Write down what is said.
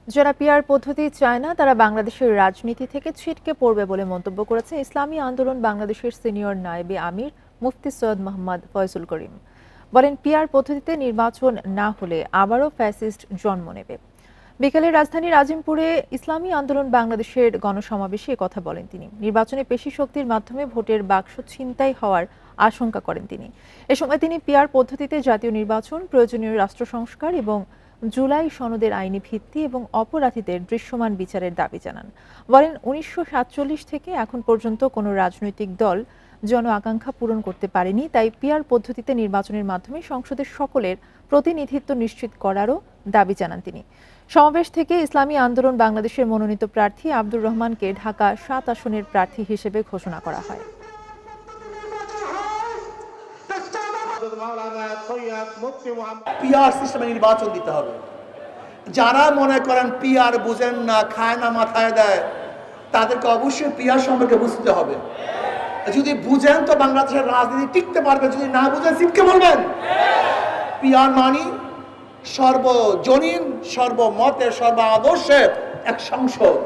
যারা পিআর পদ্ধতি চায় না তারা বাংলাদেশের রাজনীতি থেকে ছিটকে পড়বে বলে মন্তব্য করেছে ইসলামী আন্দোলন বাংলাদেশের সিনিয়র নায়েবে আমির মুফতি সৈয়দ মোহাম্মদ ফয়জুল করিম। বলেন, পিআর পদ্ধতিতে নির্বাচন না হলে আবারও ফ্যাসিস্ট জন্ম নেবে। বিকেলে রাজধানীর আজিমপুরে ইসলামী আন্দোলন বাংলাদেশের গণসমাবেশে কথা বলেন তিনি। নির্বাচনে পেশি শক্তির মাধ্যমে ভোটের বাক্স ছিনতাই হওয়ার আশঙ্কা করেন তিনি। এ সময় তিনি পিআর পদ্ধতিতে জাতীয় নির্বাচন, প্রয়োজনীয় রাষ্ট্র সংস্কার এবং জুলাই সনদের আইনি ভিত্তি এবং অপরাধীদের দৃশ্যমান বিচারের দাবি জানান। বলেন, ১৯৪৭ থেকে এখন পর্যন্ত কোনো রাজনৈতিক দল জন আকাঙ্ক্ষা পূরণ করতে পারেনি, তাই পিআর পদ্ধতিতে নির্বাচনের মাধ্যমে সংসদের সকলের প্রতিনিধিত্ব নিশ্চিত করারও দাবি জানান তিনি। সমাবেশ থেকে ইসলামী আন্দোলন বাংলাদেশের মনোনীত প্রার্থী আব্দুর রহমানকে ঢাকা ৭ আসনের প্রার্থী হিসেবে ঘোষণা করা হয়। পিআর সিস্টেমে নির্বাচন দিতে হবে। যারা মনে করেন পিআর বুঝেন না, খায় না, মাথায় দেয়, তাদেরকে অবশ্যই পিআর সম্পর্কে বুঝতে হবে। যদি বুঝেন তো বাংলাদেশের রাজনীতি টিকতে পারবে, যদি না বুঝেন সিটকে বলবেন। পিআর মানি সর্বজনীন, সর্বমতের, সর্ব আদর্শের এক সংসদ।